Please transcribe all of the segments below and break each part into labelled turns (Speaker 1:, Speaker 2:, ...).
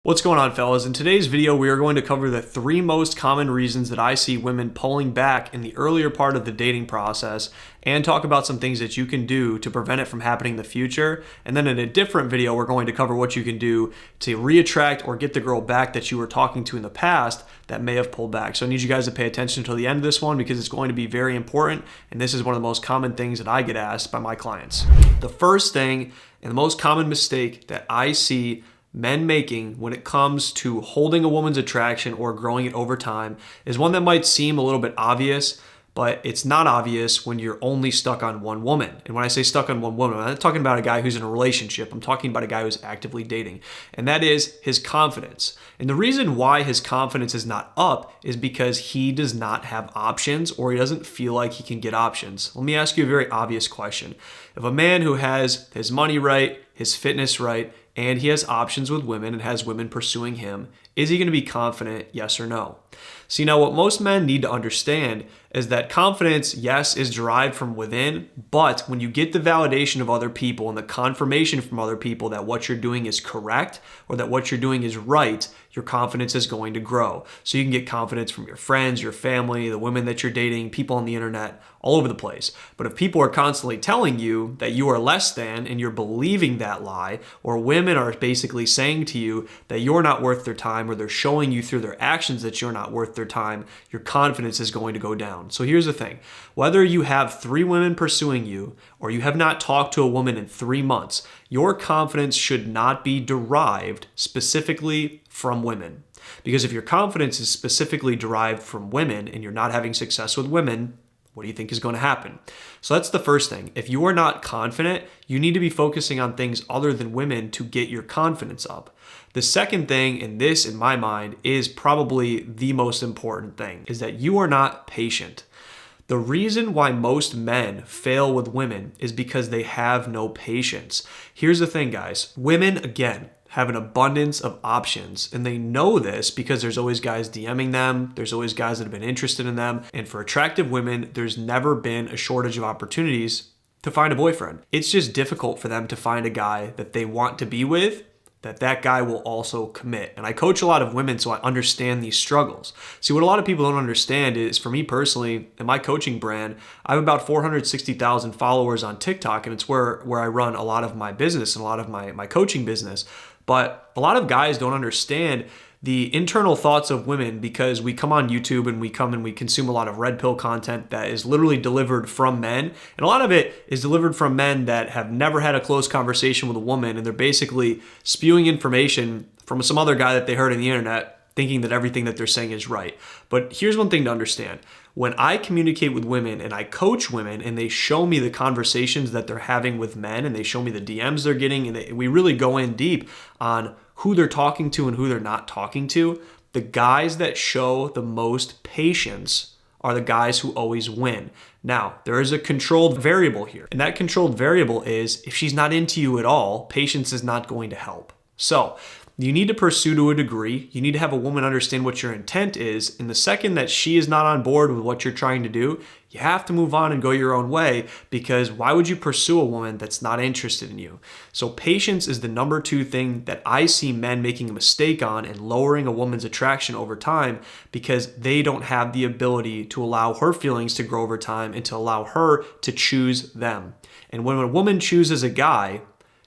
Speaker 1: What's going on, fellas? In today's video, we are going to cover the 3 most common reasons that I see women pulling back in the earlier part of the dating process and talk about some things that you can do to prevent it from happening in the future. And then in a different video, we're going to cover what you can do to reattract or get the girl back that you were talking to in the past that may have pulled back. So I need you guys to pay attention until the end of this one because it's going to be very important. And this is one of the most common things that I get asked by my clients. The first thing and the most common mistake that I see men making when it comes to holding a woman's attraction or growing it over time is one that might seem a little bit obvious, but it's not obvious when you're only stuck on one woman. And when I say stuck on one woman, I'm not talking about a guy who's in a relationship. I'm talking about a guy who's actively dating. And that is his confidence. And the reason why his confidence is not up is because he does not have options or he doesn't feel like he can get options. Let me ask you a very obvious question. If a man who has his money right, his fitness right, and he has options with women and has women pursuing him, is he going to be confident, yes or no? See, now what most men need to understand is that confidence, yes, is derived from within, but when you get the validation of other people and the confirmation from other people that what you're doing is correct or that what you're doing is right, your confidence is going to grow. So you can get confidence from your friends, your family, the women that you're dating, people on the internet, all over the place. But if people are constantly telling you that you are less than and you're believing that lie, or women are basically saying to you that you're not worth their time or they're showing you through their actions that you're not worth their time, your confidence is going to go down. So here's the thing. Whether you have 3 women pursuing you or you have not talked to a woman in 3 months, your confidence should not be derived specifically from women. Because if your confidence is specifically derived from women and you're not having success with women, what do you think is going to happen? So that's the first thing. If you are not confident, you need to be focusing on things other than women to get your confidence up. The second thing, and this in my mind is probably the most important thing, is that you are not patient. The reason why most men fail with women is because they have no patience. Here's the thing, guys. Women, again, have an abundance of options, and they know this because there's always guys DMing them, there's always guys that have been interested in them, and for attractive women, there's never been a shortage of opportunities to find a boyfriend. It's just difficult for them to find a guy that they want to be with, that guy will also commit. And I coach a lot of women, so I understand these struggles. See, what a lot of people don't understand is, for me personally, in my coaching brand, I have about 460,000 followers on TikTok, and it's where I run a lot of my business and a lot of my coaching business. But a lot of guys don't understand the internal thoughts of women because we come on YouTube and we consume a lot of red pill content that is literally delivered from men. And a lot of it is delivered from men that have never had a close conversation with a woman, and they're basically spewing information from some other guy that they heard on the internet, thinking that everything that they're saying is right. But here's one thing to understand. When I communicate with women and I coach women and they show me the conversations that they're having with men and they show me the DMs they're getting, and we really go in deep on who they're talking to and who they're not talking to, the guys that show the most patience are the guys who always win. Now, there is a controlled variable here, and that controlled variable is if she's not into you at all, patience is not going to help. So you need to pursue to a degree. You need to have a woman understand what your intent is. And the second that she is not on board with what you're trying to do, you have to move on and go your own way, because why would you pursue a woman that's not interested in you? So patience is the number 2 thing that I see men making a mistake on and lowering a woman's attraction over time, because they don't have the ability to allow her feelings to grow over time and to allow her to choose them. And when a woman chooses a guy,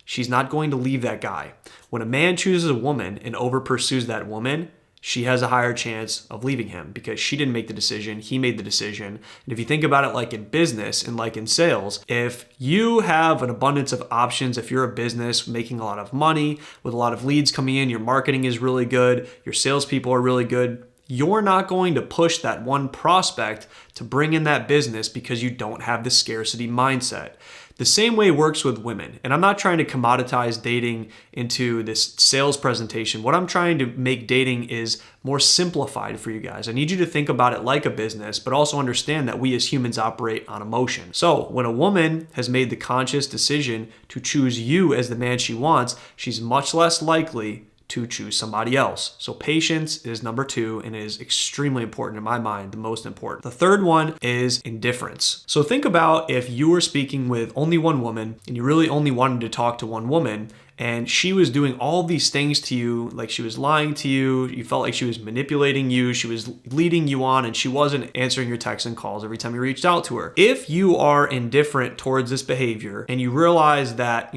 Speaker 1: she's not going to leave that guy. When a man chooses a woman and over pursues that woman, she has a higher chance of leaving him because she didn't make the decision, he made the decision. And if you think about it like in business and like in sales, if you have an abundance of options, if you're a business making a lot of money with a lot of leads coming in, your marketing is really good, your salespeople are really good, you're not going to push that one prospect to bring in that business because you don't have the scarcity mindset. The same way works with women. And I'm not trying to commoditize dating into this sales presentation. What I'm trying to make dating is more simplified for you guys. I need you to think about it like a business, but also understand that we as humans operate on emotion. So when a woman has made the conscious decision to choose you as the man she wants, she's much less likely to choose somebody else. So patience is number 2 and is extremely important in my mind, the most important. The third one is indifference. So think about if you were speaking with only one woman and you really only wanted to talk to one woman, and she was doing all these things to you, like she was lying to you, you felt like she was manipulating you, she was leading you on, and she wasn't answering your texts and calls every time you reached out to her. If you are indifferent towards this behavior and you realize that,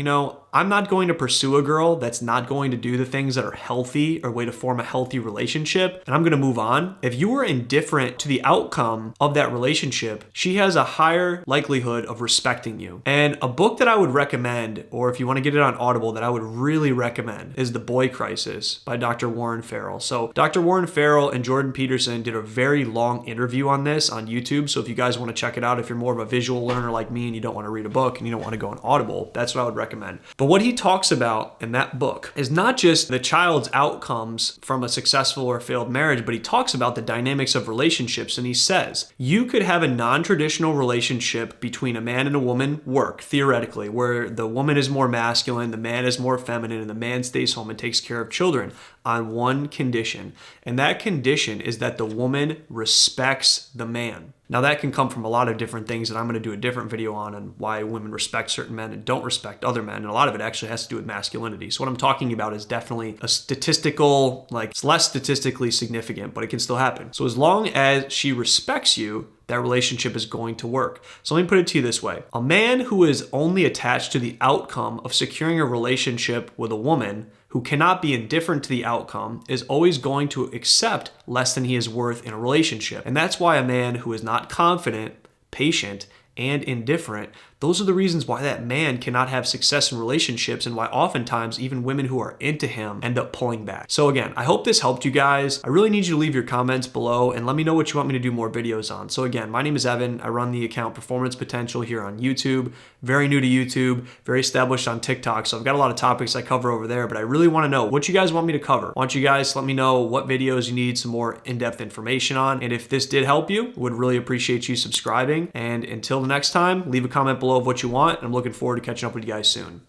Speaker 1: I'm not going to pursue a girl that's not going to do the things that are healthy or way to form a healthy relationship, and I'm going to move on. If you are indifferent to the outcome of that relationship, she has a higher likelihood of respecting you. And a book that I would recommend, or if you want to get it on Audible, that I would really recommend is The Boy Crisis by Dr. Warren Farrell. So Dr. Warren Farrell and Jordan Peterson did a very long interview on this on YouTube. So if you guys want to check it out, if you're more of a visual learner like me and you don't want to read a book and you don't want to go on Audible, that's what I would recommend. But what he talks about in that book is not just the child's outcomes from a successful or failed marriage, but he talks about the dynamics of relationships. And he says, you could have a non-traditional relationship between a man and a woman work, theoretically, where the woman is more masculine, the man is more feminine, and the man stays home and takes care of children on one condition. And that condition is that the woman respects the man. Now that can come from a lot of different things that I'm going to do a different video on why women respect certain men and don't respect other men. And a lot of it actually has to do with masculinity. So what I'm talking about is definitely a statistical, it's less statistically significant, but it can still happen. So as long as she respects you, that relationship is going to work. So let me put it to you this way. A man who is only attached to the outcome of securing a relationship with a woman who cannot be indifferent to the outcome is always going to accept less than he is worth in a relationship. And that's why a man who is not confident, patient, and indifferent, those are the reasons why that man cannot have success in relationships and why oftentimes even women who are into him end up pulling back. So again, I hope this helped you guys. I really need you to leave your comments below and let me know what you want me to do more videos on. So again, my name is Evan. I run the account Performance Potential here on YouTube. Very new to YouTube, very established on TikTok. So I've got a lot of topics I cover over there, but I really want to know what you guys want me to cover. I want you guys to let me know what videos you need some more in-depth information on. And if this did help you, would really appreciate you subscribing. And until the next time, leave a comment below of what you want. I'm looking forward to catching up with you guys soon.